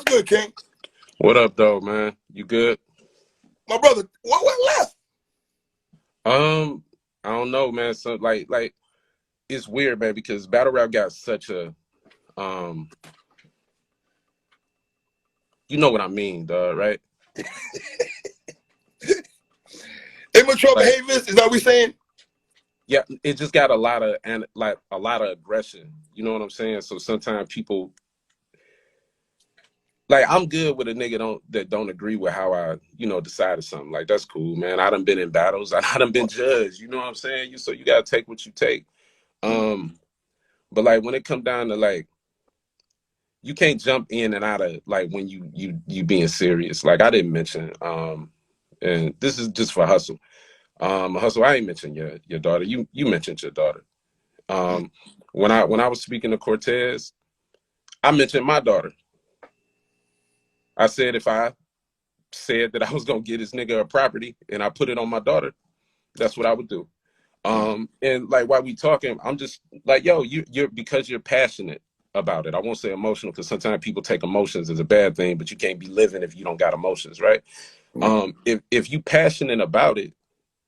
good, King? What up, though, man? You good? My brother, what went left? I don't know, man. So like it's weird, man, because battle rap got such a you know what I mean, dog, right? Immature Like, behaviors, is that what we saying? yeah, it just got a lot of aggression. You know what I'm saying? So sometimes people like I'm good with a nigga that don't agree with how I, decided something. Like that's cool, man. I done been in battles. I done been judged. You know what I'm saying? So you gotta take what you take. But like when it come down to like you can't jump in and out of like when you being serious. Like I didn't mention, and this is just for Hustle. Hustle, I ain't mentioned your daughter. You mentioned your daughter. When I was speaking to Cortez, I mentioned my daughter. I said if I said that I was gonna get this nigga a property and I put it on my daughter, that's what I would do. And like while we talking, I'm just like, yo, you're because you're passionate about it. I won't say emotional because sometimes people take emotions as a bad thing, but you can't be living if you don't got emotions, right? If you passionate about it,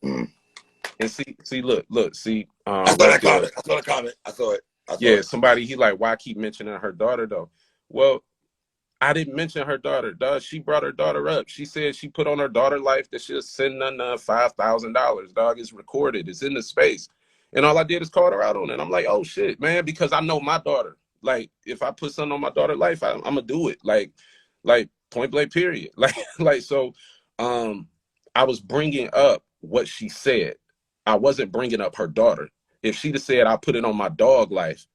and see, look, see, I saw that comment. I saw the comment. I saw it. Yeah, somebody he like, why keep mentioning her daughter though? Well, I didn't mention her daughter, dog. She brought her daughter up. She said she put on her daughter life that she'll send none $5,000. Dog, is recorded. It's in the space. And all I did is call her out on it. I'm like, oh shit, man, because I know my daughter. Like, if I put something on my daughter's life, I'm gonna do it. Like point blank, period. So I was bringing up what she said. I wasn't bringing up her daughter. If she'd have said I put it on my dog life,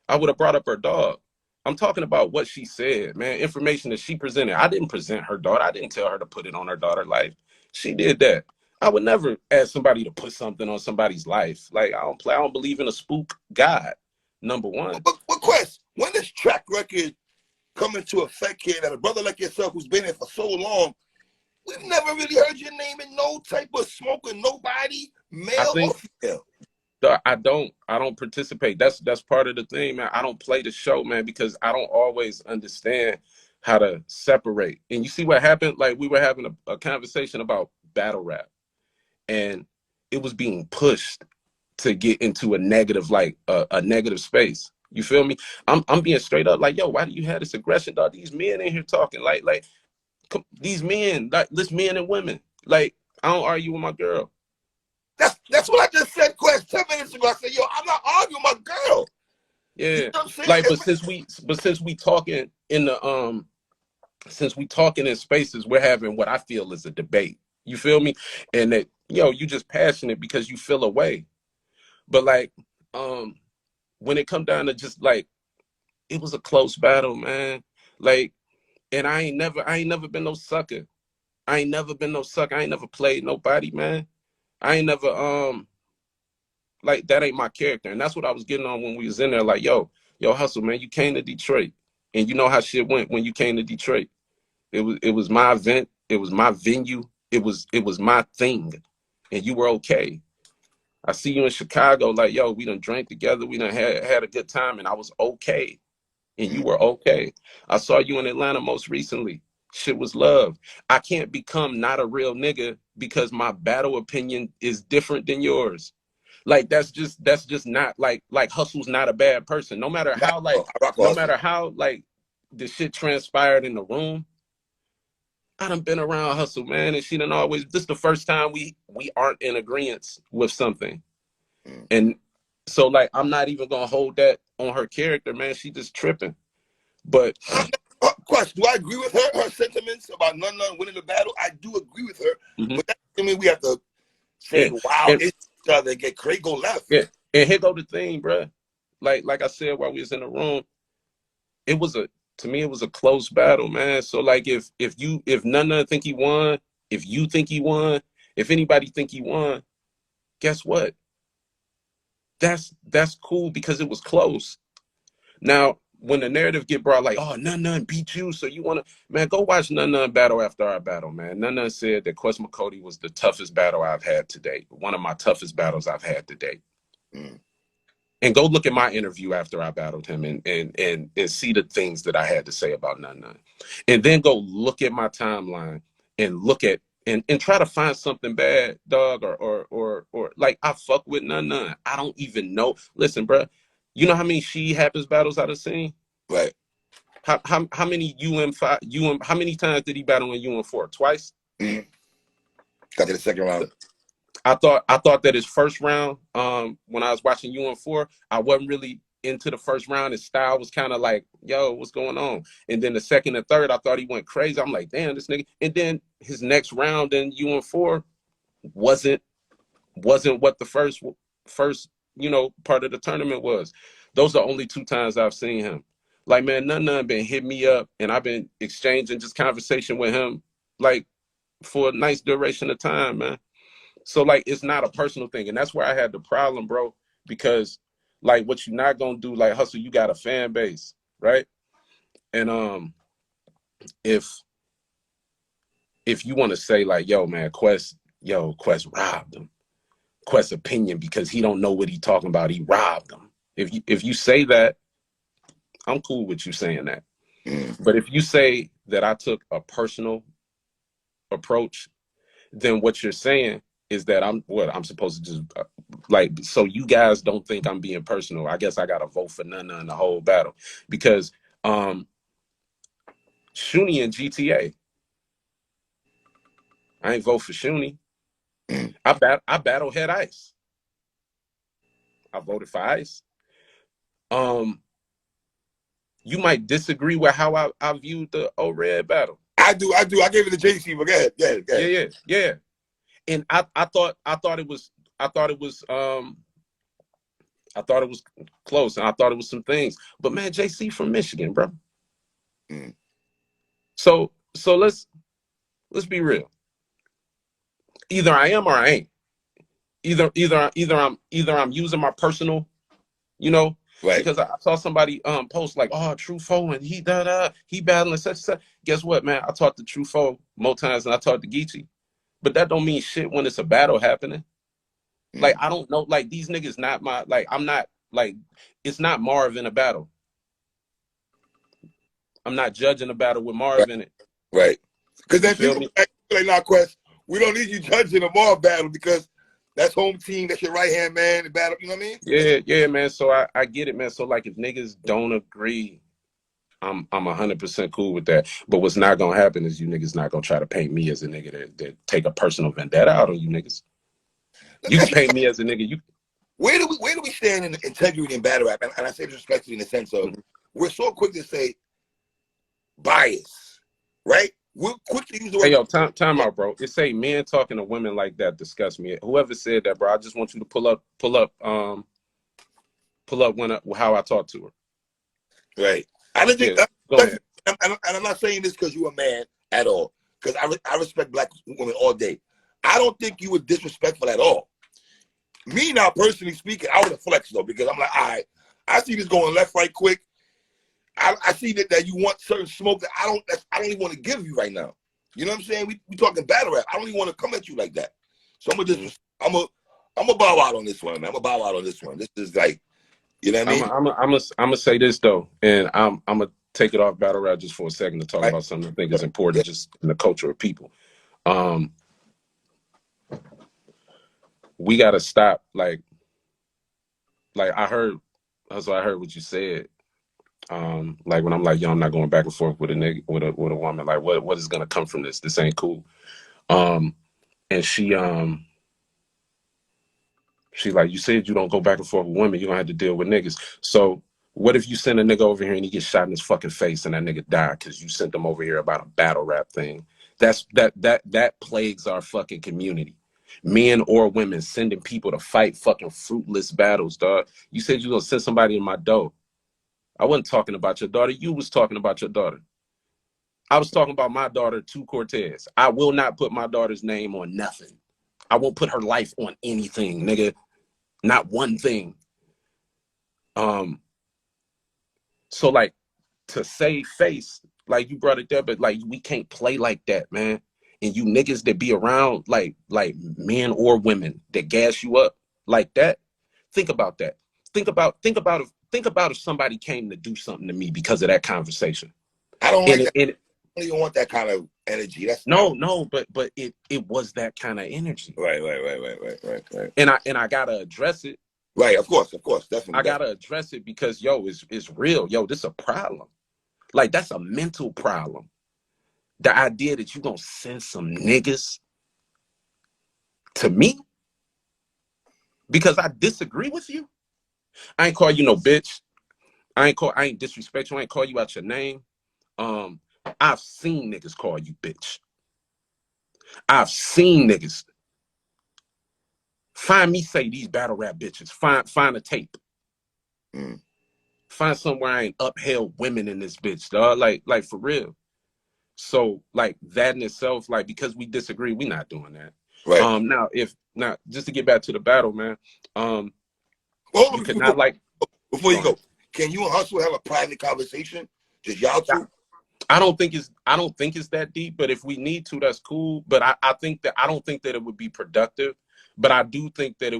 I would have brought up her dog. I'm talking about what she said, man. Information that she presented. I didn't present her daughter. I didn't tell her to put it on her daughter's life. She did that. I would never ask somebody to put something on somebody's life. Like I don't believe in a spook God. Number one. But Quest, when this track record come into effect here, that a brother like yourself who's been here for so long, we've never really heard your name in no type of smoke with nobody, male or female. I don't participate. That's part of the thing, man. I don't play the show, man, because I don't always understand how to separate. And you see what happened? Like we were having a conversation about battle rap, and it was being pushed to get into a negative, like a negative space. You feel me? I'm being straight up like, yo, why do you have this aggression, dog? These men in here talking like these men, like this men and women. Like I don't argue with my girl. That's what I just said, Quest, 10 minutes ago. I said, yo, I'm not arguing with my girl. Yeah, you know like, but since we talking in the since we talking in spaces, we're having what I feel is a debate. You feel me? And that you just passionate because you feel a way. But like, when it come down to just like, it was a close battle, man. Like, and I ain't never been no sucker. I ain't never been no sucker. I ain't never played nobody, man. I ain't never like that ain't my character. And that's what I was getting on when we was in there. Like, yo, Hustle, man, you came to Detroit. And you know how shit went when you came to Detroit. It was my event, it was my venue, it was my thing. And you were okay. I see you in Chicago, like, yo, we done drank together, we done had a good time, and I was okay. And you were okay. I saw you in Atlanta most recently. Shit was love. I can't become not a real nigga because my battle opinion is different than yours. Like that's just not like Hustle's not a bad person. No matter how like the shit transpired in the room. I done been around Hustle, man, and she done always. This is the first time we aren't in agreement with something, and so like I'm not even gonna hold that on her character, man. She just tripping. But question, do I agree with her sentiments about none winning the battle? I do agree with her, but that doesn't mean we have to say, wow, it's each other, get crazy, go left. Yeah, and here go the thing, bro. Like I said while we was in the room, to me it was a close battle, man. So like if none think he won, if you think he won, if anybody think he won, guess what? That's cool because it was close. Now, when the narrative get brought like, oh, none beat you, so you want to, man, go watch none battle after our battle, man. None said that MCcody was the toughest battle I've had to date, one of my toughest battles I've had to date. And go look at my interview after I battled him and see the things that I had to say about none. and then go look at my timeline and look at and try to find something bad, dog, or like I fuck with none. I don't even know. Listen, bro, you know how many She Happens battles I've seen? Right. How many how many times did he battle in UN4? Twice? Mm-hmm. Got to the second round. I thought that his first round, when I was watching UN4, I wasn't really into the first round. His style was kind of like, yo, what's going on? And then the second and third, I thought he went crazy. I'm like, damn, this nigga. And then his next round in UN4 wasn't what the first part of the tournament was. Those are only 2 times I've seen him. Like, man, none been hit me up, and I've been exchanging just conversation with him, like, for a nice duration of time, man. So, like, it's not a personal thing. And that's where I had the problem, bro, because, like, what you're not going to do, like, Hustle, you got a fan base, right? And if you want to say, like, yo, man, Quest robbed him. Quest's opinion, because he don't know what he talking about, he robbed him. If you say that, I'm cool with you saying that. But if you say that I took a personal approach, then what you're saying is that I'm supposed to just like, so you guys don't think I'm being personal. I guess I gotta vote for none in the whole battle, because Shuni and GTA, I ain't vote for Shuni. I battle Head Ice. I voted for Ice. You might disagree with how I viewed the O-Red battle. I do. I gave it to JC, but go ahead. Yeah. And I thought it was close, and I thought it was some things. But man, JC from Michigan, bro. So let's be real. Either I am or I ain't. Either I'm using my personal, right. Because I saw somebody post like, oh, True Foe, and he battling such. Guess what, man? I talked to True Foe more times than I talked to Geechee. But that don't mean shit when it's a battle happening. Like, I don't know, like, these niggas not my, like, I'm not, like, it's not Marv in a battle. I'm not judging a battle with Marv in it. Right. Because then people like, nah, Quest, we don't need you judging a Marv battle, because that's home team, that's your right-hand man in battle, you know what I mean? Yeah, man. So I get it, man. So, like, if niggas don't agree, I'm 100% cool with that. But what's not gonna happen is you niggas not gonna try to paint me as a nigga that take a personal vendetta out on you niggas. You can paint me as a nigga. Where do we stand in integrity in battle rap? And I say this respectfully in the sense of, we're so quick to say bias, right? We're quick to use the word. Hey, yo, time out, bro. It say men talking to women like that disgust me. Whoever said that, bro, I just want you to pull up how I talked to her. Right. I don't think. Yeah, and I'm not saying this because you're a man at all, because I respect black women all day. I don't think you were disrespectful at all. Me now, personally speaking, I would have flexed though, because I'm like, all right, I see this going left, right, quick. I see that you want certain smoke that I don't even want to give you right now. You know what I'm saying? We talking battle rap. I don't even want to come at you like that. So I'm gonna bow out on this one, man. I'm gonna bow out on this one. This is like, you know what I mean? I'm gonna say this though, and I'm gonna take it off battle rap just for a second to talk about something I think is important, just in the culture of people. We gotta stop. Like I heard what you said. Like, when I'm like, yo, I'm not going back and forth with a nigga, with a woman. Like, what is gonna come from this? This ain't cool. And she like, you said you don't go back and forth with women, you're gonna have to deal with niggas. So what if you send a nigga over here and he gets shot in his fucking face and that nigga die because you sent them over here about a battle rap thing? That plagues our fucking community. Men or women sending people to fight fucking fruitless battles, dog. You said you gonna send somebody in my door. I wasn't talking about your daughter. You was talking about your daughter. I was talking about my daughter to Cortez. I will not put my daughter's name on nothing. I won't put her life on anything, nigga. Not one thing. So, like, to save face, like you brought it there, but like, we can't play like that, man. And you niggas that be around, like men or women that gas you up like that, think about that. Think about if somebody came to do something to me because of that conversation. I don't like that. You don't want that kind of energy. That's no, but it was that kind of energy. Right. And I gotta address it. Right, of course, definitely. I gotta address it because it's real. Yo, this is a problem. Like, that's a mental problem. The idea that you gonna send some niggas to me because I disagree with you. I ain't call you no bitch. I ain't disrespect you. I ain't call you out your name. I've seen niggas call you bitch. I've seen niggas. Find me say these battle rap bitches. Find a tape. Find somewhere I ain't upheld women in this bitch, dog. Like for real. So like that in itself, like, because we disagree, we not doing that. Right. Now just to get back to the battle, man. Well, you could not like before you go, can you and Hustle have a private conversation? Just y'all two? I don't think it's that deep, but if we need to, that's cool. But I don't think that it would be productive. But I do think that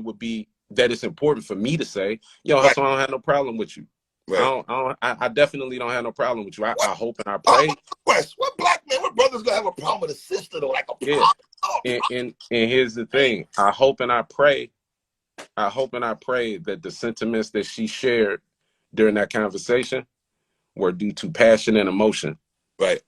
it's important for me to say, yo, Hustle, I don't have no problem with you. Right. I definitely don't have no problem with you. I hope and I pray. What black man, what brother's gonna have a problem with a sister though? Like a problem? Yeah. And here's the thing. I hope and I pray that the sentiments that she shared during that conversation were due to passion and emotion. Right.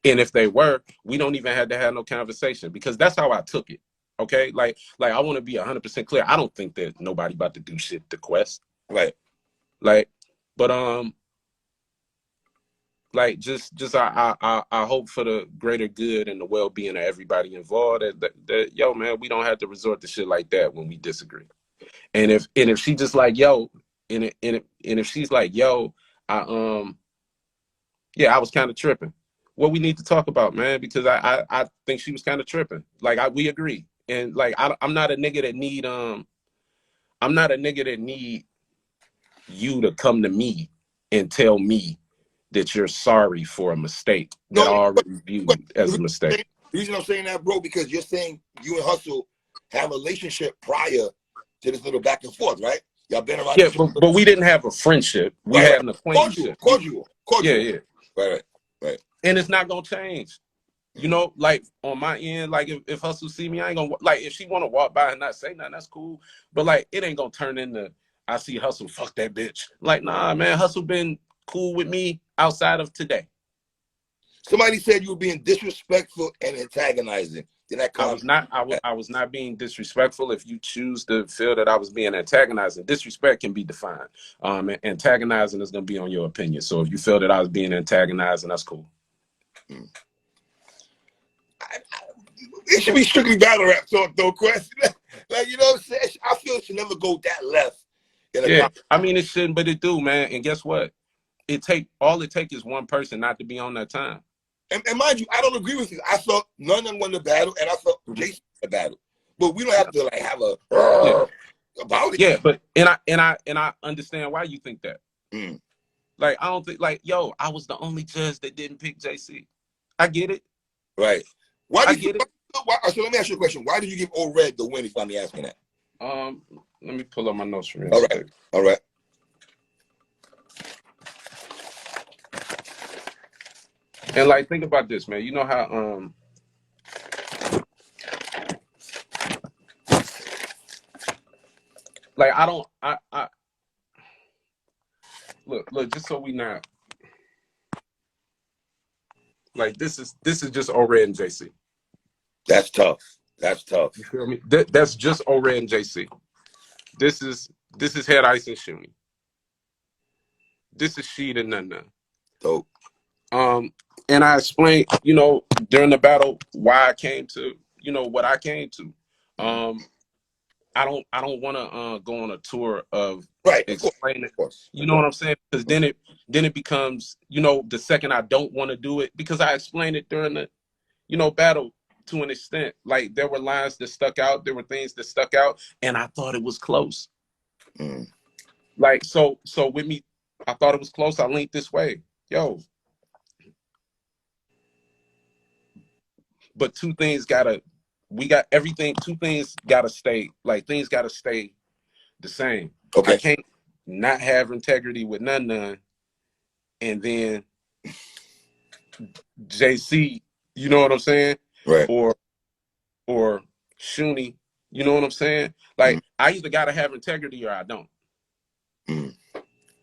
And if they were, we don't even have to have no conversation, because that's how I took it. Okay. Like I want to be 100% clear. I don't think that nobody about to do shit to Quest. Right. Like, but like just I hope for the greater good and the well-being of everybody involved that yo, man, we don't have to resort to shit like that when we disagree. And if she just like, yo, and if she's like, yo, I was kind of tripping. What we need to talk about, man, because I think she was kind of tripping. Like we agree. And like I'm not a nigga that need you to come to me and tell me that you're sorry for a mistake that I already viewed as a mistake. The reason I'm saying that, bro, because you're saying you and Hustle have a relationship prior to this little back and forth, right? Y'all been around. Yeah, but we didn't have a friendship. We had an acquaintanceship. Cordial. Yeah. Right. And it's not gonna change. You know, like on my end, like if Hustle see me, I ain't gonna, like, if she want to walk by and not say nothing, that's cool. But like, it ain't gonna turn into I see Hustle, fuck that bitch. Like, nah, man, Hustle been cool with me outside of today. Somebody said you were being disrespectful and antagonizing. I was not being disrespectful. If you choose to feel that I was being antagonizing, disrespect can be defined. Antagonizing is gonna be on your opinion. So if you feel that I was being antagonizing, that's cool. It should be strictly battle rap talk, though, Quest. Like, you know what I'm saying? I feel it should never go that left. I mean, it shouldn't, but it do, man. And guess what? All it takes is one person not to be on that time. And mind you, I don't agree with you. I thought none of them won the battle, and I thought Jason won the battle. But we don't have to like have about it. Yeah, but and I understand why you think that. Like, I don't think, like, yo, I was the only judge that didn't pick JC. I get it. Right. So let me ask you a question. Why did you give Old Red the win, if I'm asking that? Let me pull up my notes from yesterday. All right. And like, think about this, man. You know how like I look, just so we not like, this is just O-Red and JC. That's tough. You feel me? That's just O-Red and JC. This is Head Ice and Shuni. This is Sheed and None. Dope. And I explained, you know, during the battle why I came to, you know, what I came to. I don't want to go on a tour of explaining. You know what I'm saying? Because then it becomes, you know, the second I don't want to do it, because I explained it during the, you know, battle to an extent. Like, there were lines that stuck out, there were things that stuck out, and I thought it was close. Like, so with me, I thought it was close. I leaned this way, yo. But two things gotta stay, like, things gotta stay the same. Okay. I can't not have integrity with none, and then JC, you know what I'm saying? Right. Or Shuni, you know what I'm saying? Like, I either gotta have integrity or I don't.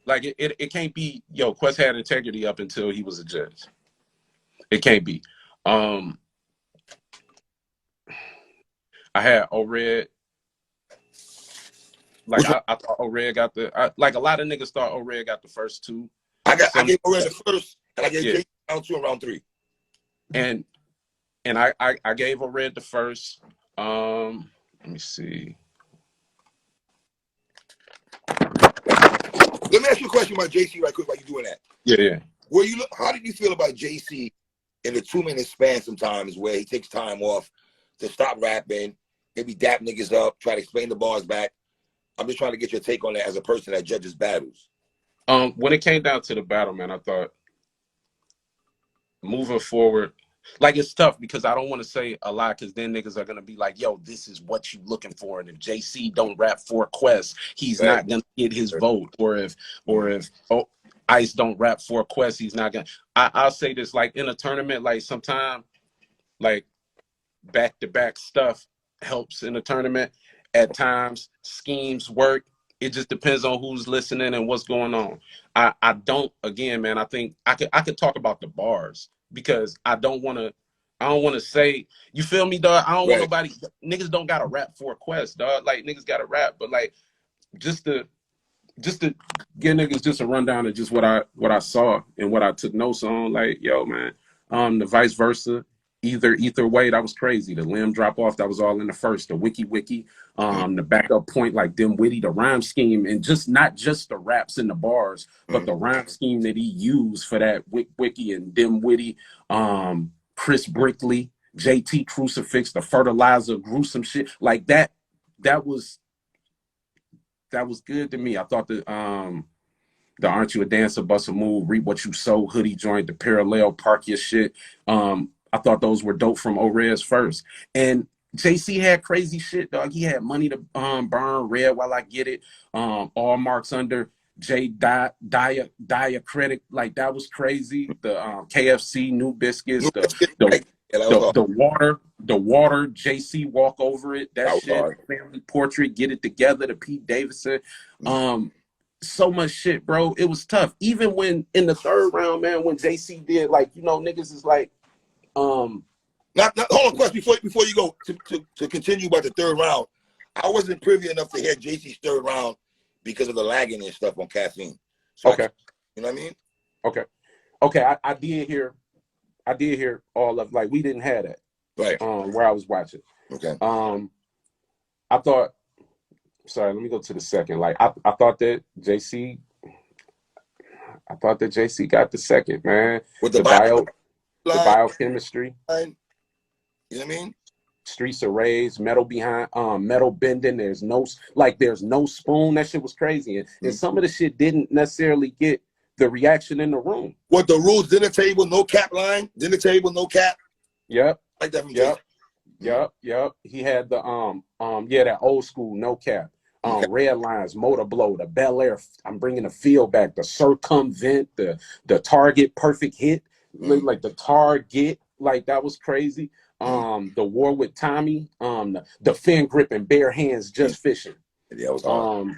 Like it can't be, yo, Quest had integrity up until he was a judge. It can't be. I had O-Red. Like I thought O-Red got like a lot of niggas thought O-Red got the first two. I gave O-Red the first, and I gave Jay round 2 and round 3. And I gave O-Red the first. Let me see. Let me ask you a question about JC right quick while you're doing that. Yeah. How did you feel about JC in the 2-minute span sometimes where he takes time off to stop rapping, maybe dap niggas up, try to explain the bars back? I'm just trying to get your take on that as a person that judges battles. When it came down to the battle, man, I thought moving forward, like it's tough because I don't want to say a lot because then niggas are gonna be like, yo, this is what you looking for. And if JC don't rap for Quest, he's not gonna get his vote. Or if Ice don't rap for Quest, he's not gonna. I'll say this, like in a tournament, like sometimes like back-to-back stuff helps in a tournament. At times schemes work. It just depends on who's listening and what's going on. I don't, again, man, I think I could talk about the bars because I don't want to say, you feel me, dog? I don't want nobody, niggas don't gotta rap for a Quest, dog. Like niggas gotta rap, but like just to give niggas just a rundown of just what I saw and what I took notes on, like, yo, man, the vice versa. Either way, that was crazy. The limb drop off, that was all in the first. The wiki, the backup point, like Dimwitty, the rhyme scheme, and just not just the raps and the bars, but the rhyme scheme that he used for that wiki and Dimwitty, Chris Brickley, JT Crucifix, the fertilizer, gruesome shit like that. That was good to me. I thought the Aren't You a Dancer, Bust a Move, Reap What You Sow, Hoodie Joint, the Parallel, Park Your Shit. I thought those were dope from O-Red's first. And JC had crazy shit, dog. He had Money to Burn, Red While I Get It, All Marks Under, J Diacritic, like that was crazy. The KFC, New Biscuits, the water, JC Walk Over It, that shit, hard. Family Portrait, Get It Together, the Pete Davidson. So much shit, bro. It was tough. Even when in the third round, man, when JC did, like, you know, niggas is like, hold on, Quest, before you go to continue about the third round. I wasn't privy enough to hear JC's third round because of the lagging and stuff on caffeine. So okay, you know what I mean? Okay. I did hear all of, like, we didn't have that right where I was watching. Okay. I thought. Sorry, let me go to the second. Like I thought that JC got the second, man. With the biochemistry. You know what I mean? Streets of Rage, metal behind, metal bending. There's no spoon. That shit was crazy. And some of the shit didn't necessarily get the reaction in the room. What the rules, dinner table, no cap line, dinner table, no cap. Yep. Like that from Yep. He had the that old school no cap. Red Lines, Motor Blow, the Bel Air. I'm bringing the feel back. The Circumvent, the Target, Perfect Hit, like the Target, like that was crazy. The War with Tommy, the Fin Grip and Bare Hands, Just Fishing. Yeah, was hard.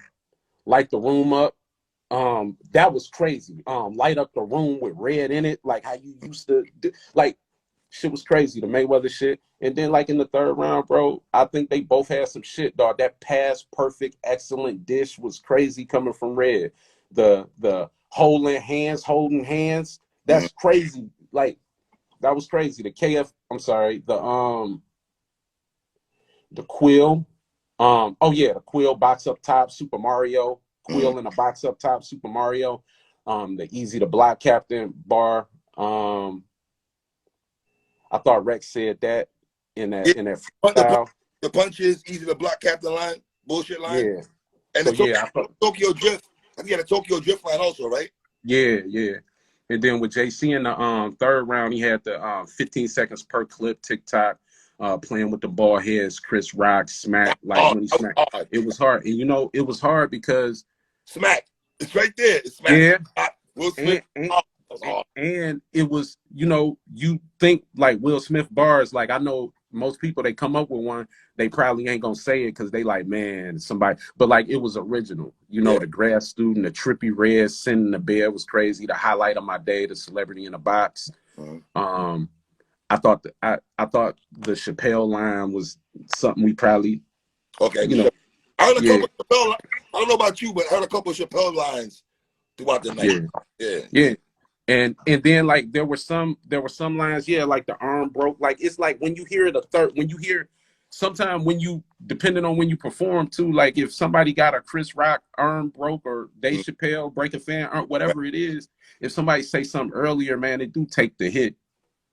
Light the Room Up. That was crazy. Light Up the Room with Red in it, like how you used to do, like. Shit was crazy, the Mayweather shit. And then, like, in the third round, bro, I think they both had some shit, dog. That past perfect, excellent dish was crazy coming from Red. The holding hands, that's crazy. Like, that was crazy. The Quill. The Quill box up top, Super Mario. Quill in a box up top, Super Mario. The Easy to Block Captain bar. I thought Rex said that in that freestyle. The punches, Easy to Block Captain line, bullshit line. Yeah. And the Tokyo Drift. I think he had a Tokyo Drift line also, right? Yeah. And then with JC in the third round, he had the 15 seconds per clip TikTok, playing with the ball heads, Chris Rock, Smack, like when he smacked. It was hard. And you know, it was hard because Smack. It's right there. It's Smack. Yeah. Will Smith. That's hard. And it was, you know, you think like Will Smith bars, like I know most people, they come up with one, they probably ain't gonna say it because they like, man, somebody, but like it was original. You know, the grad student, the trippy red, sending the bed was crazy. The highlight of my day, the celebrity in a box. I thought I thought the Chappelle line was something we probably, you know. I heard a couple of Chappelle, I don't know about you, but I heard a couple of Chappelle lines throughout the night. Yeah. And then like there were some lines, like the arm broke. Like it's like when you hear sometimes when you, depending on when you perform too, like if somebody got a Chris Rock arm broke or Dave Chappelle break a fan arm, whatever it is, if somebody say something earlier, man, it do take the hit,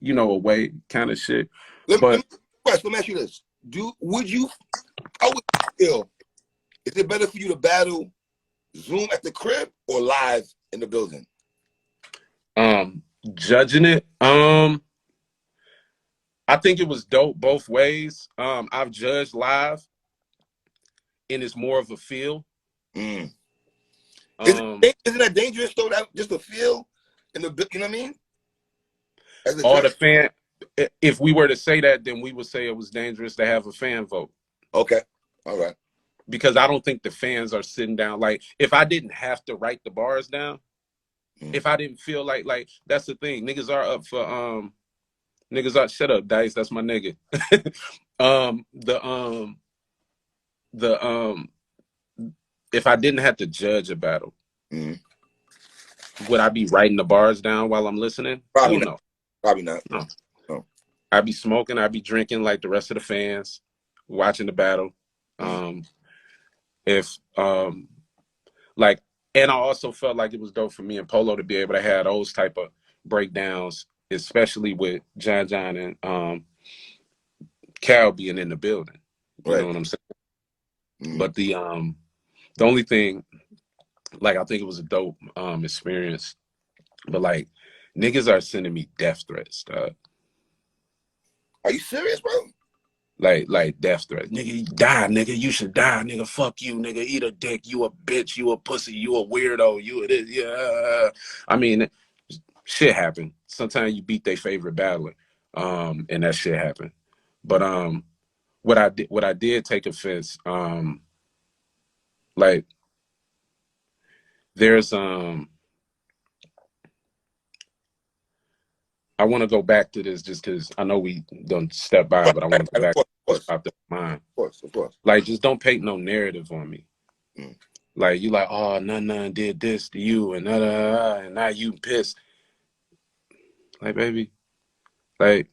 you know, away kind of shit. Let me ask you this. How would you feel? Is it better for you to battle Zoom at the crib or live in the building? Judging it, I think it was dope both ways. I've judged live and it's more of a feel. Isn't that dangerous though? That just a feel in the, you know what I mean? All the fan, if we were to say that, then we would say it was dangerous to have a fan vote. Okay. All right. Because I don't think the fans are sitting down. Like if I didn't have to write the bars down, if I didn't feel like that's the thing. Niggas are up for shut up, Dice, that's my nigga. If I didn't have to judge a battle, would I be writing the bars down while I'm listening? Probably not. Probably not. No. I'd be smoking, I'd be drinking like the rest of the fans, watching the battle. And I also felt like it was dope for me and Polo to be able to have those type of breakdowns, especially with John and Cal being in the building. You know what I'm saying? But the only thing, like, I think it was a dope experience, but like niggas are sending me death threats, dog. Are you serious, bro? Like death threats. Nigga, you die, nigga. You should die, nigga. Fuck you, nigga. Eat a dick. You a bitch. You a pussy. You a weirdo. You a this. Yeah. I mean, shit happen. Sometimes you beat their favorite battler, and that shit happened. But what I did take offense, like there's I want to go back to this just because I know we don't step by, but I want to go back out the mind. Of course. Like, just don't paint no narrative on me. Like, you like, oh, none did this to you, and and now you pissed. Like, baby, like,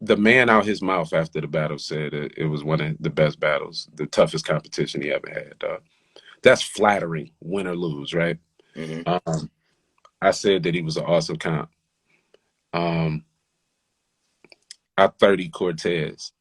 the man out his mouth after the battle said it was one of the best battles, the toughest competition he ever had, dog. That's flattering, win or lose, right? I said that he was an awesome comp. I 30 Cortez.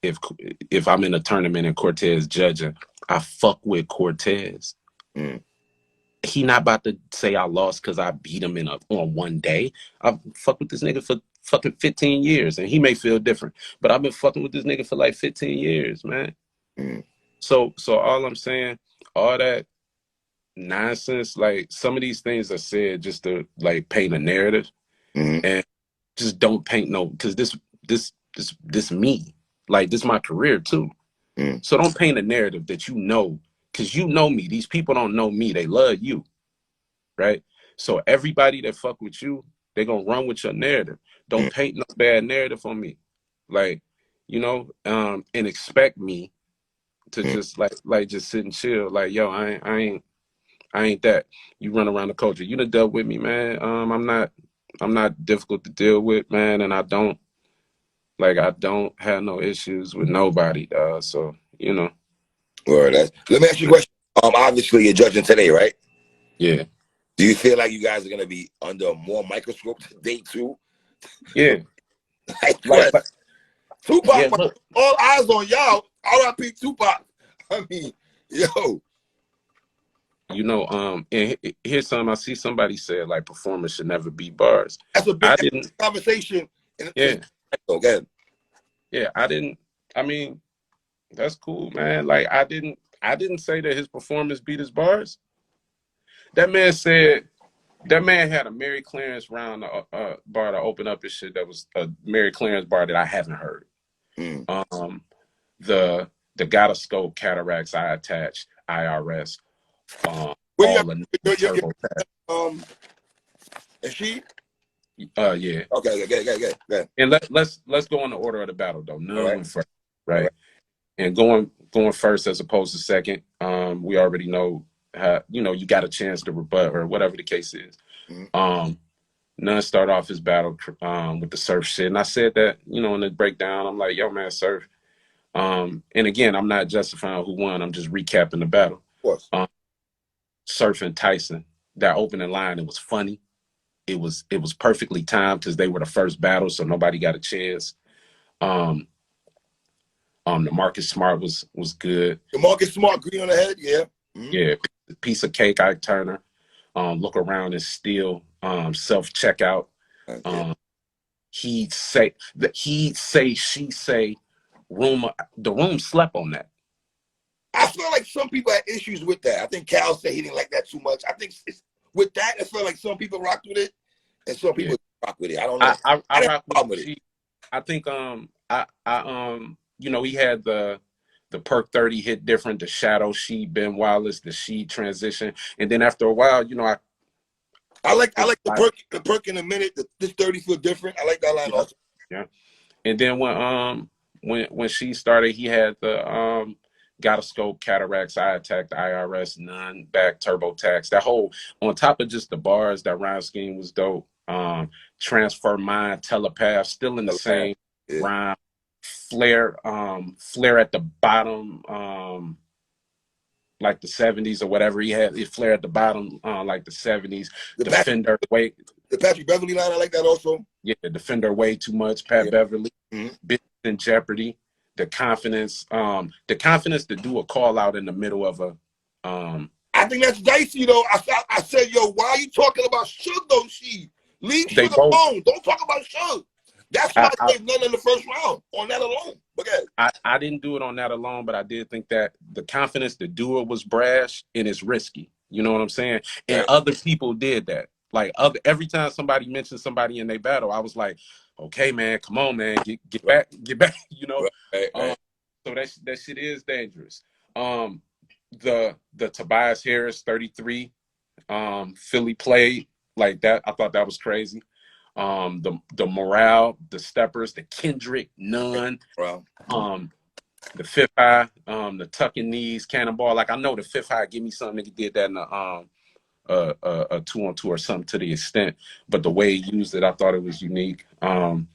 If I'm in a tournament and Cortez judging, I fuck with Cortez. He not about to say I lost because I beat him on one day. I fuck with this nigga for fucking 15 years, and he may feel different, but I've been fucking with this nigga for like 15 years, man. So all I'm saying, all that nonsense, like some of these things are said just to like paint a narrative, and just don't paint because this me, like this my career too. So don't paint a narrative that you know, because you know me. These people don't know me. They love you, right? So everybody that fuck with you, they gonna run with your narrative. Don't paint no bad narrative on me, like, you know, and expect me to just like just sit and chill. Like, yo, I ain't that. You run around the culture. You done dealt with me, man. I'm not difficult to deal with, man, and I don't have no issues with nobody, so, you know. Let me ask you a question. Obviously you're judging today, right? Yeah. Do you feel like you guys are gonna be under more microscope today too? Yeah. like Tupac, yeah, all eyes on y'all. R.I.P. Tupac. I mean, yo. You know, and here's something I see somebody said, like, performance should never be bars. That's a big conversation. Yeah. Okay. Yeah, I mean, that's cool, man. Like, I didn't say that his performance beat his bars. That man said That man had a Mary Clarence round bar to open up his shit. That was a Mary Clarence bar that I haven't heard. The Gotta Scope, Cataracts, I Attach, IRS, all the turbo tap. Is she? Yeah. Okay. And let's go on the order of the battle though. None went first, right? And going first as opposed to second. We already know how, you got a chance to rebut or whatever the case is. None start off his battle with the Surf shit. And I said that, in the breakdown, I'm like, yo, man, Surf. And again, I'm not justifying who won. I'm just recapping the battle. Of course. Surf and Tyson, that opening line, it was funny. It was perfectly timed because they were the first battle, so nobody got a chance. The Marcus Smart was good. The Marcus Smart, green on the head, yeah. Yeah, piece of cake, Ike Turner. Look around and steal. Self-checkout. He say, she say, the room slept on that. I feel like some people had issues with that. I think Cal said he didn't like that too much. I think with that, I feel like some people rocked with it and some people rock with it. I don't know. I rock with it. I think he had the Perk 30 hit different, the Shadow Sheet, Ben Wallace, the Sheet transition, and then after a while, I like the perk in a minute. This 30 feel different. I like that line also. Yeah, and then when she started, he had the Gotta Scope, Cataracts, I Attacked, IRS, None, Back, Turbo Tax. That whole, on top of just the bars, that rhyme scheme was dope. Transfer Mind, Telepath, still in the same rhyme. Flare at the bottom, like the 70s or whatever he had. It flare at the bottom, like the 70s. The Defender way. The Patrick Beverly line, I like that also. Yeah, Defender way too much. Pat Beverly, Bitch in Jeopardy. The confidence to do a call out in the middle of a. I think that's dicey though. I said, yo, why are you talking about Suge though? Leave Suge alone. Don't talk about Suge. That's why I gave none in the first round on that alone. I didn't do it on that alone, but I did think that the confidence to do it was brash and it's risky. You know what I'm saying? And other people did that. Like every time somebody mentioned somebody in their battle, I was like, okay, man, come on, man, get back, So that shit is dangerous. The Tobias Harris 33, Philly played like that. I thought that was crazy. The Morale, the Steppers, the Kendrick, None, the Fifth High, the Tucking Knees, Cannonball. Like I know the Fifth High, give me something. Nigga did that in a 2-on-2 or something to the extent, but the way he used it, I thought it was unique. And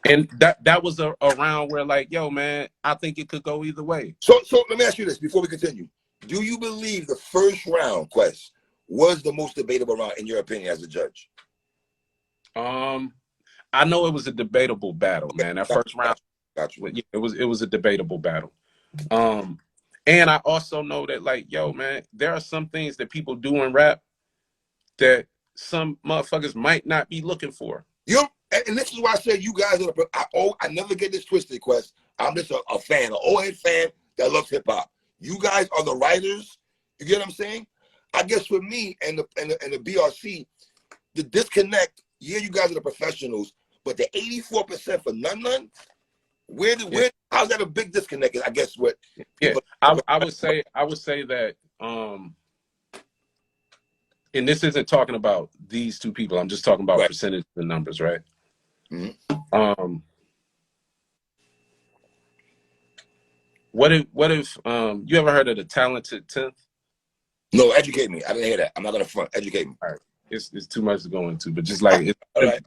that was a round where like, yo, man, I think it could go either way. So let me ask you this before we continue. Do you believe the first round, Quest, was the most debatable round in your opinion as a judge? I know it was a debatable battle, man. That first round, it was a debatable battle. And I also know that, like, yo, man, there are some things that people do in rap that some motherfuckers might not be looking for. And this is why I said you guys are. I never get this twisted, Quest. I'm just a fan, an old head fan that loves hip hop. You guys are the writers. You get what I'm saying? I guess for me and the BRC, the disconnect. Yeah, you guys are the professionals, but the 84% for None. How's that a big disconnect? I guess what. I would say that. And this isn't talking about these two people. I'm just talking about percentage of the numbers, right? What if you ever heard of the Talented 10th? No, educate me. I didn't hear that. I'm not gonna front. Educate me. All right. It's too much to go into, but just like all right.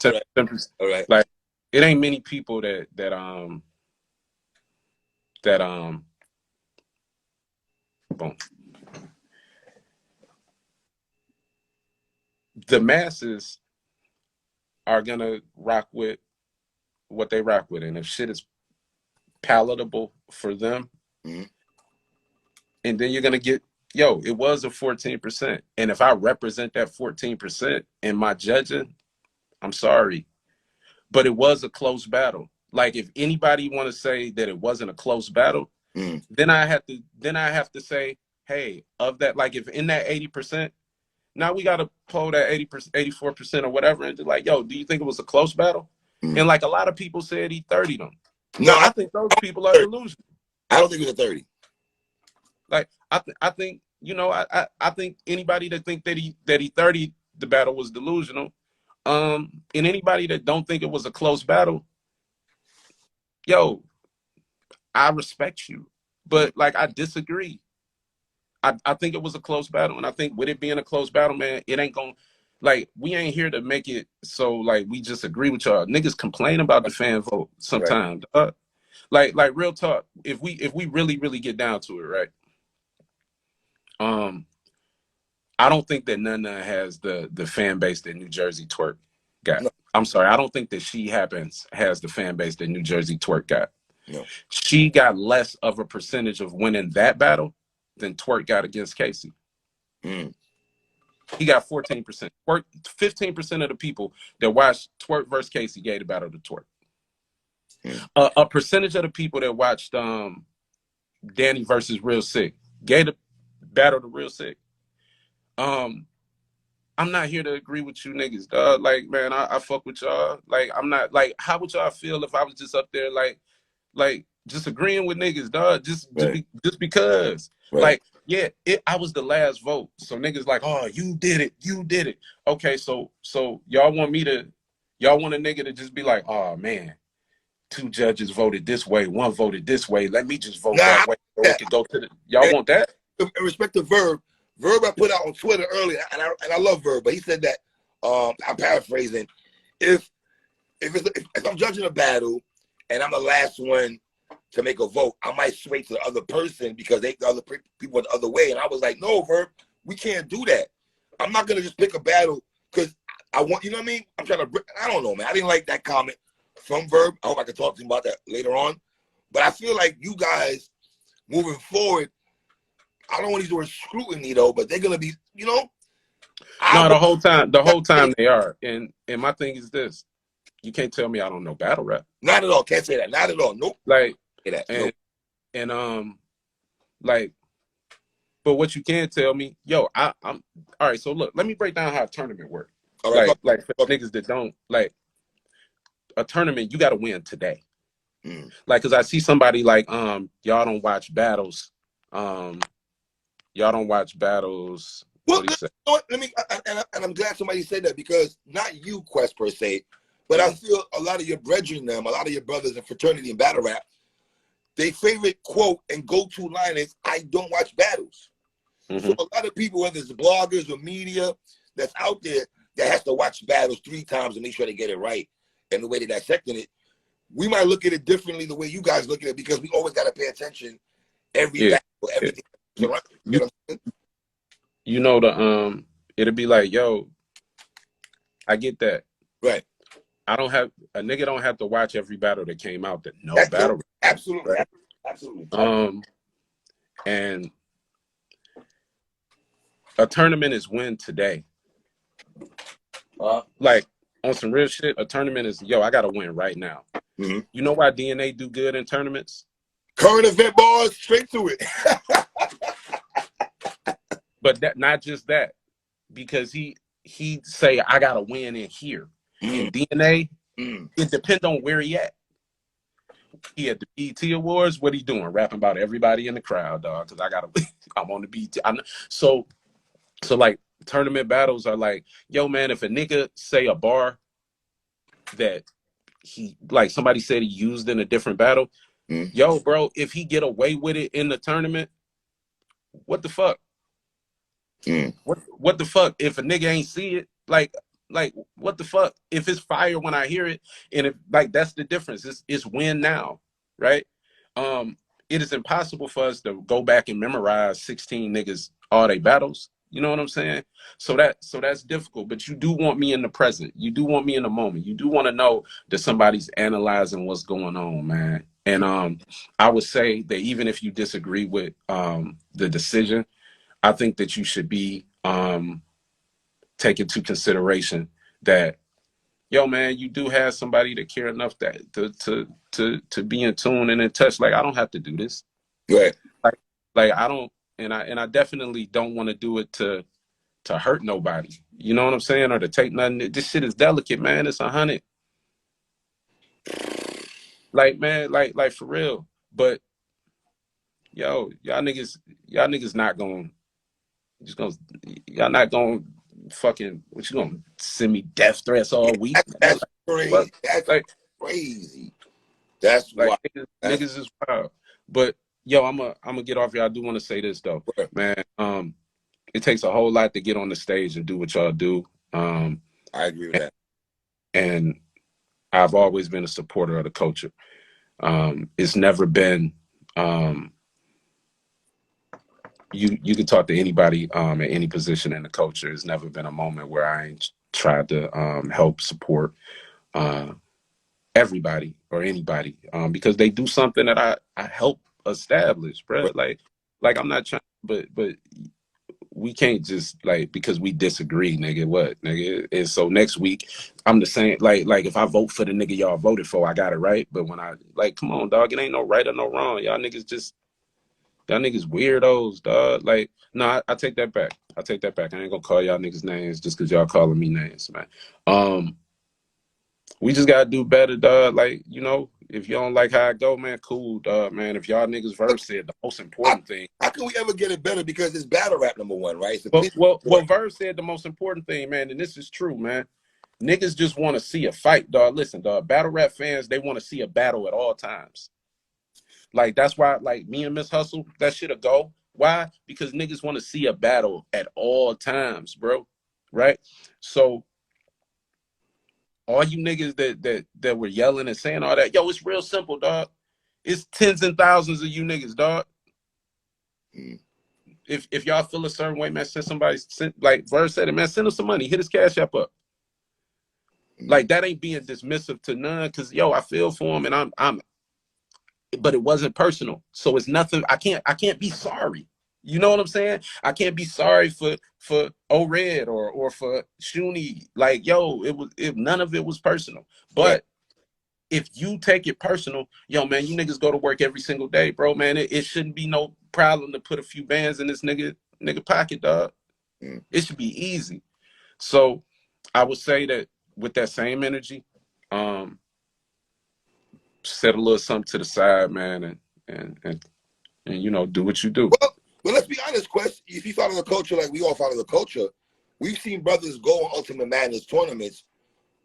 Like it ain't many people that boom. The masses are gonna rock with what they rock with, and if shit is palatable for them, and then you're gonna get, yo, it was a 14%, and if I represent that 14% in my judging, I'm sorry, but it was a close battle. Like if anybody want to say that it wasn't a close battle, then I have to say, hey, of that, like if in that 80%, Now we got to poll that 80%, 84% or whatever, and be like, yo, do you think it was a close battle? And like a lot of people said, he 30'd them. No, I think those people are delusional. I don't think it was a 30. Like I think, you know, I think anybody that think that he 30'd the battle was delusional. And anybody that don't think it was a close battle, yo, I respect you, but like I disagree. I think it was a close battle, and I think with it being a close battle, man, it ain't gonna, like, we ain't here to make it so like we just agree with y'all. Niggas complain about the fan vote sometimes. Right. Like real talk. If we really get down to it, right? I don't think that Nana has the fan base that New Jersey Twerk got. No. I'm sorry, I don't think that she has the fan base that New Jersey Twerk got. No. She got less of a percentage of winning that battle than Twerk got against Casey. He got 14%. Twerk, 15% of the people that watched Twerk versus Casey gave the battle to Twerk. A percentage of the people that watched Danny versus Real Sick gave the battle to Real Sick. I'm not here to agree with you niggas, dog. Like, man, I fuck with y'all. Like, I'm not, like, how would y'all feel if I was just up there, like just agreeing with niggas, dog? Just because. Right. Like, yeah, I was the last vote. So niggas like, oh, you did it. Okay, so y'all want a nigga to just be like, oh, man, 2 judges voted this way, 1 voted this way. Let me just vote that way. So it could go to the, y'all want that? In respect to Verb I put out on Twitter earlier, and I love Verb, but he said that, I'm paraphrasing, if I'm judging a battle and I'm the last one to make a vote, I might sway to the other person because the other people went the other way. And I was like, no, Verb, we can't do that. I'm not going to just pick a battle because I want, you know what I mean? I'm trying to, I don't know, man. I didn't like that comment from Verb. I hope I can talk to him about that later on. But I feel like you guys moving forward, I don't want to use the word scrutiny though, but they're going to be, you know? No, the whole time they are. And my thing is this. You can't tell me I don't know battle rap. Not at all. Can't say that. Not at all. Nope. Like, that. And like, but what you can tell me, yo, I'm all right. So look, let me break down how a tournament works. Right, like for niggas that don't, like, a tournament, you got to win today. Like, cause I see somebody like, y'all don't watch battles. Y'all don't watch battles. Well, let me, and I'm glad somebody said that, because not you, Quest, per se, but I feel a lot of your brethren, a lot of your brothers in fraternity and battle rap, their favorite quote and go-to line is, I don't watch battles. So a lot of people, whether it's bloggers or media that's out there, that has to watch battles 3 times to make sure they get it right and the way they're dissecting it, we might look at it differently the way you guys look at it, because we always got to pay attention every battle, everything. You know, it'll be like, yo, I get that. Right. A nigga don't have to watch every battle that came out that no battle. Absolutely. Right? Absolutely. And a tournament is win today. Like, on some real shit, a tournament is, yo, I gotta win right now. You know why DNA do good in tournaments? Current event bars, straight to it. But that, not just that, because he say, I gotta win in here. In DNA, it depends on where he at. He at the BET Awards, what he doing? Rapping about everybody in the crowd, dog. Cause I'm on the BET. So like, tournament battles are like, yo, man, if a nigga say a bar that he, like, somebody said he used in a different battle, yo, bro, if he get away with it in the tournament, what the fuck? What the fuck? If a nigga ain't see it, like what the fuck? If it's fire when I hear it, and if, like, that's the difference. It's win now, right? It is impossible for us to go back and memorize 16 niggas all they battles. You know what I'm saying? So that's difficult. But you do want me in the present. You do want me in the moment. You do want to know that somebody's analyzing what's going on, man. And I would say that even if you disagree with the decision, I think that you should be take into consideration that, yo, man, you do have somebody that care enough that to be in tune and in touch. Like, I don't have to do this. Right. Like I don't, and I definitely don't want to do it to to hurt nobody. You know what I'm saying? Or to take nothing. This shit is delicate, man. It's 100. Like, man, like for real. But yo, y'all niggas not gonna just gonna y'all not gonna fucking what you gonna send me death threats all week? That's crazy. What? That's like crazy. That's like wild. Niggas is wild. But yo, I'm gonna get off here. I do want to say this though, man. It takes a whole lot to get on the stage and do what y'all do. I agree with that. And I've always been a supporter of the culture. It's never been you can talk to anybody at any position in the culture. It's never been a moment where I ain't tried to help support everybody or anybody because they do something that I help establish, bro. Like I'm not trying, but we can't just like because we disagree, nigga. What, nigga? And so next week, I'm the same. Like if I vote for the nigga y'all voted for, I got it right. But when I come on, dog, it ain't no right or no wrong. Y'all niggas weirdos, dog. Like, no, I take that back. I take that back. I ain't gonna call y'all niggas names just because y'all calling me names, man. We just gotta do better, dog. Like, you know, if you don't like how I go, man, cool, dog, man. If y'all niggas verse said the most important thing. How can we ever get it better? Because it's battle rap #1, right? Well, Verse said the most important thing, man, and this is true, man. Niggas just want to see a fight, dog. Listen, dog, battle rap fans, they want to see a battle at all times. Like, that's why, like, me and Miss Hustle, that shit'll go. Why? Because niggas want to see a battle at all times, bro. Right? So all you niggas that were yelling and saying all that, yo, it's real simple, dog. It's tens and thousands of you niggas, dog. If y'all feel a certain way, man, like Verse said it, man, send him some money, hit his Cash App up. Like, that ain't being dismissive to none, because yo, I feel for him, and I'm but it wasn't personal, so it's nothing. I can't be sorry. You know what I'm saying? I can't be sorry for O-Red or for Shuni. Like, yo, none of it was personal. But if you take it personal, yo, man, you niggas go to work every single day, bro, man. It shouldn't be no problem to put a few bands in this nigga pocket, dog. It should be easy. So I would say that with that same energy, set a little something to the side, man, and you know, do what you do. Well, let's be honest, Quest. If you follow the culture like we all follow the culture, we've seen brothers go on Ultimate Madness tournaments,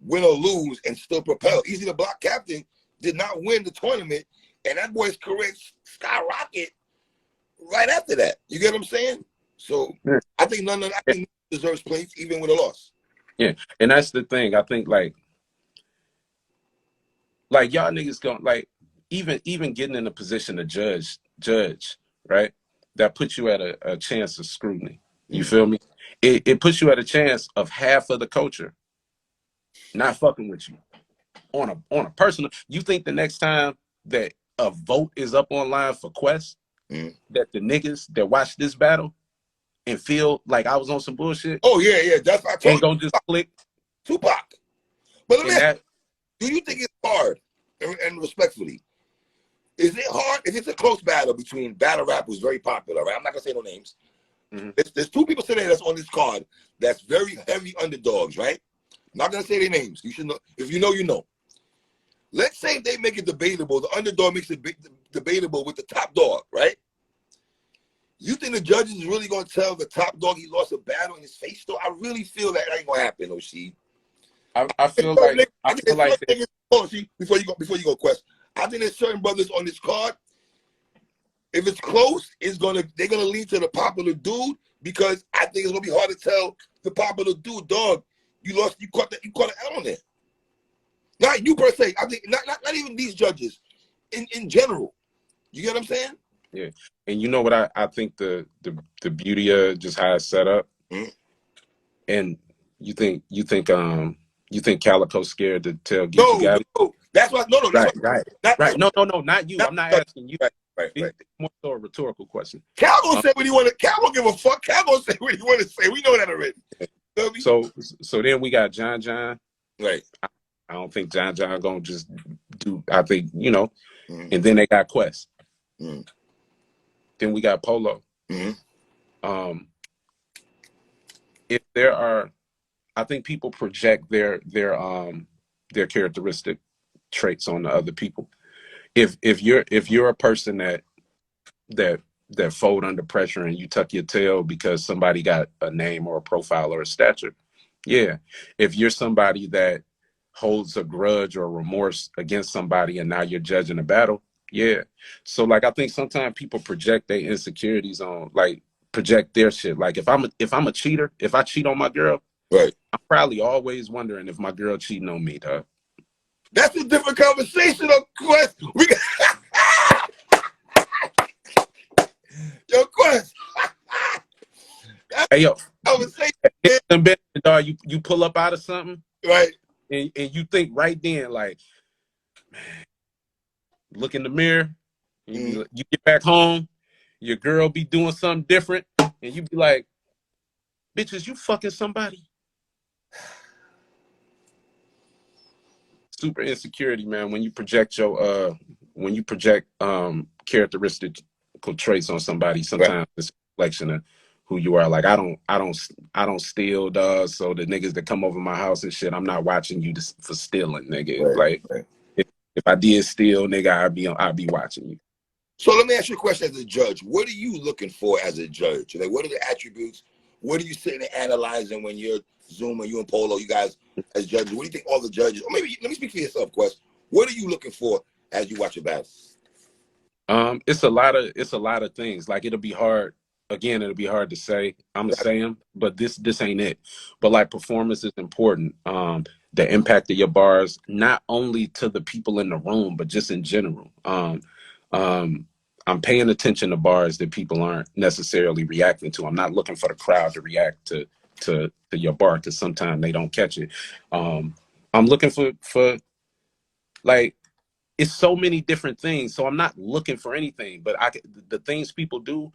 win or lose, and still propel. Easy the Block Captain did not win the tournament, and that boy's career skyrocket right after that. You get what I'm saying? So I think none of that deserves place, even with a loss. Yeah, and that's the thing. I think like y'all niggas going like even getting in a position to judge, right? That puts you at a chance of scrutiny. You feel me? It puts you at a chance of half of the culture not fucking with you on a personal. You think the next time that a vote is up online for Quest, that the niggas that watch this battle and feel like I was on some bullshit? Oh yeah, that's what I told ain't gonna just click Tupac. But let me ask, do you think it's hard, and respectfully, is it hard if it's a close battle between battle rap who's very popular, right? I'm not gonna say no names. There's two people today that's on this card that's very heavy underdogs, right? I'm not gonna say their names. You should know. If you know, you know. Let's say they make it debatable. The underdog makes it debatable with the top dog, right? You think the judges is really gonna tell the top dog he lost a battle in his face? Though I really feel that ain't gonna happen, Oshie. I feel like before you go, Quest. I think there's certain brothers on this card. If it's close, they're gonna lean to the popular dude, because I think it's gonna be hard to tell the popular dude, dog, you caught an L on there. Not you per se. I think not even these judges. In general. You get what I'm saying? Yeah. And you know what I think the beauty of just how it's set up? And you think Calico's scared to tell Geechee Gotti? No. That's what Right. No, not you. I'm not asking you. Right. It's more so a rhetorical question. Cal gonna say what he want to. Cal don't give a fuck. Cal gonna say what he want to say. We know that already. So then we got John. Right. I don't think John gonna just do. I think, you know. And then they got Quest. Then we got Polo. If I think people project their characteristic traits on the other people. If you're a person that fold under pressure and you tuck your tail because somebody got a name or a profile or a stature, yeah. If you're somebody that holds a grudge or remorse against somebody and now you're judging a battle, yeah. So like I think sometimes people project their insecurities on, like, project their shit. Like if I'm a cheater, if I cheat on my girl, right, I'm probably always wondering if my girl cheating on me, dog. That's a different conversation, of course. Yo, Quest. Hey, yo, Conversation, dog, you pull up out of something, right? And you think right then, like, look in the mirror, and you get back home, your girl be doing something different, and you be like, bitches, you fucking somebody. Super insecurity, man, when you project characteristic traits on somebody. Sometimes right. It's a reflection of who you are. Like I don't steal, dog. So the niggas that come over my house and shit, I'm not watching you for stealing, nigga. Right, like right. If I did steal, nigga, I'd be watching you. So let me ask you a question as a judge. What are you looking for as a judge? Like, what are the attributes? What are you sitting and analyzing when you're Zoom, you and Polo, you guys as judges? What do you think all the judges, or maybe let me speak for yourself, Quest. What are you looking for as you watch a battle? It's a lot of things. Like it'll be hard to say. I'm gonna say them, but this ain't it. But like performance is important. The impact of your bars, not only to the people in the room, but just in general. I'm paying attention to bars that people aren't necessarily reacting to. I'm not looking for the crowd to react to your bar, because sometimes they don't catch it. I'm looking for like, it's so many different things. So I'm not looking for anything, but the things people do,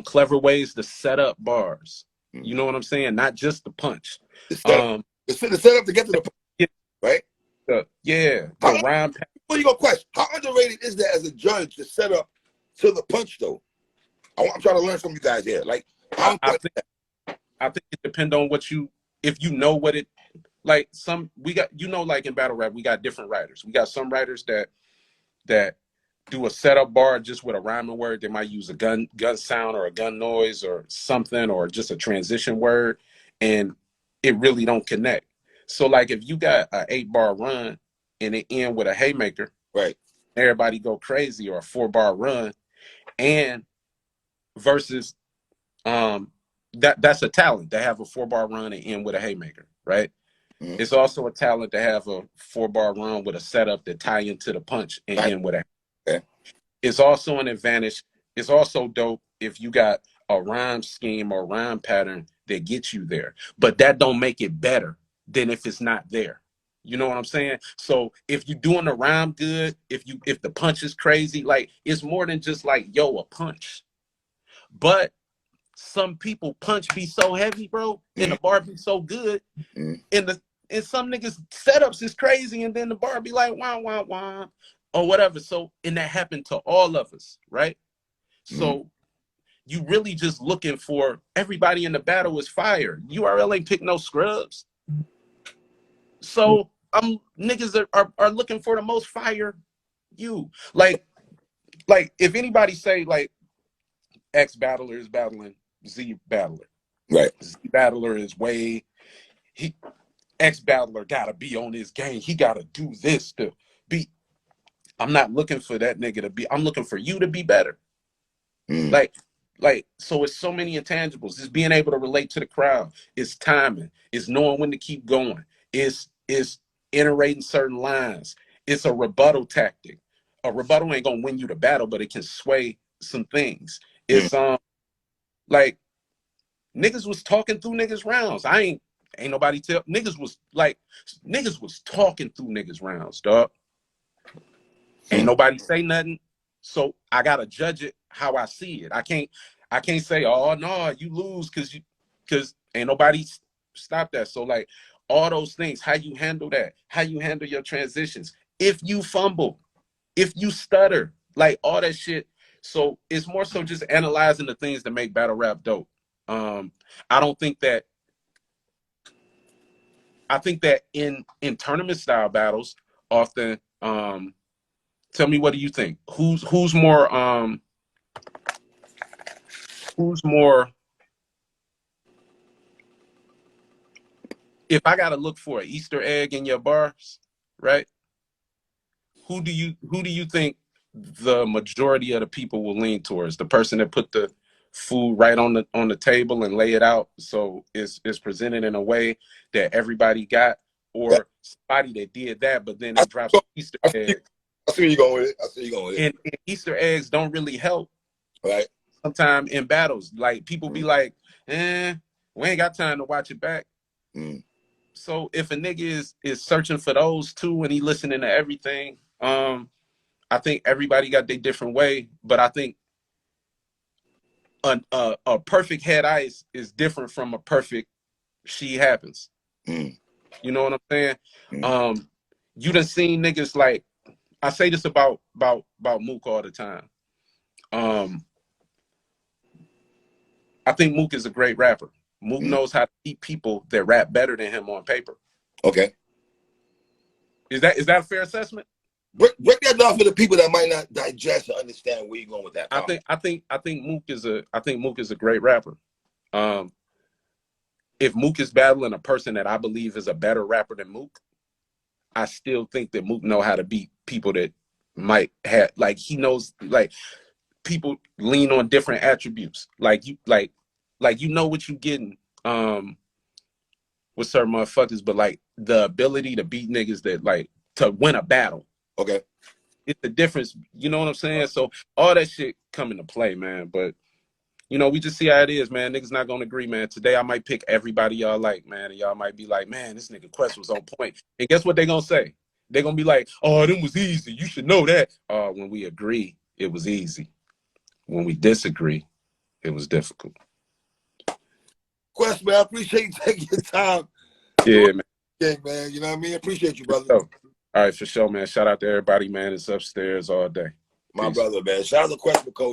clever ways to set up bars. You know what I'm saying? Not just the punch. The setup to get to the punch, right? The rhyme. Before you go, Quest, how underrated is that as a judge to set up to the punch, though? I'm trying to learn from you guys here. Like, I think it depends on if you know what it, like like in battle rap, we got different writers. We got some writers that do a setup bar just with a rhyming word. They might use a gun sound or a gun noise or something, or just a transition word, and it really don't connect. So like if you got an 8-bar run and it end with a haymaker, right? Everybody go crazy, or a 4-bar run, and versus that's a talent to have a 4-bar run and end with a haymaker, right? Mm-hmm. It's also a talent to have a 4-bar run with a setup that tie into the punch and end with a. Okay. It's also an advantage. It's also dope if you got a rhyme scheme or rhyme pattern that gets you there, but that don't make it better than if it's not there. You know what I'm saying? So if you're doing the rhyme good, if the punch is crazy, like it's more than just like, yo, a punch. But some people punch be so heavy, bro, and the bar be so good, and some niggas setups is crazy, and then the bar be like wah wah wah or whatever. So, and that happened to all of us, right? So you really just looking for everybody in the battle is fire. URL ain't pick no scrubs. So niggas are looking for the most fire. You like if anybody say like X battler is battling Z battler, right? Z battler is way X battler gotta be on his game. He gotta do this to be. I'm not looking for that nigga to be. I'm looking for you to be better. Like, so it's so many intangibles. It's being able to relate to the crowd. It's timing. It's knowing when to keep going. It's iterating certain lines. It's a rebuttal tactic. A rebuttal ain't gonna win you the battle, but it can sway some things. It's like niggas was talking through niggas rounds. Ain't nobody tell niggas was talking through niggas rounds, dog. Ain't nobody say nothing. So I gotta judge it how I see it. I can't say, oh no, you lose because ain't nobody stop that. So like all those things, how you handle that, how you handle your transitions, if you fumble, if you stutter, like all that shit. So it's more so just analyzing the things that make battle rap dope. I don't think that I think that in tournament style battles, often, tell me, what do you think? Who's more if I gotta look for an Easter egg in your bars, right? Who do you think the majority of the people will lean towards? The person that put the food right on the table and lay it out so it's presented in a way that everybody got, or somebody that did that but then they drop some Easter egg. I see where you're going with it. I see where you're going with it. And Easter eggs don't really help. Right. Sometimes in battles, like people be like, we ain't got time to watch it back. So if a nigga is searching for those too and he listening to everything, I think everybody got their different way, but I think a perfect head ice is different from a perfect she happens. You know what I'm saying? You done seen niggas, like, I say this about Mook all the time. I think Mook is a great rapper. Mook knows how to beat people that rap better than him on paper. Okay. Is that a fair assessment? Break that down for the people that might not digest or understand where you're going with that. I think Mook is a great rapper. If Mook is battling a person that I believe is a better rapper than Mook, I still think that Mook know how to beat people that might have, like, he knows, like, people lean on different attributes. Like you know what you getting with certain motherfuckers, but like the ability to beat niggas that, like, to win a battle. Okay. It's the difference, you know what I'm saying? So all that shit come into play, man. But you know, we just see how it is, man. Niggas not gonna agree, man. Today I might pick everybody y'all like, man, and y'all might be like, man, this nigga Quest was on point. And guess what they gonna say? They gonna be like, oh, them was easy. You should know that. When we agree, it was easy. When we disagree, it was difficult. Quest, man, I appreciate you taking your time. Yeah, man. Yeah, man. You know what I mean? Appreciate you, brother. All right, for sure, man. Shout out to everybody, man. It's upstairs all day. My brother, man. Shout out to Quest MCcody.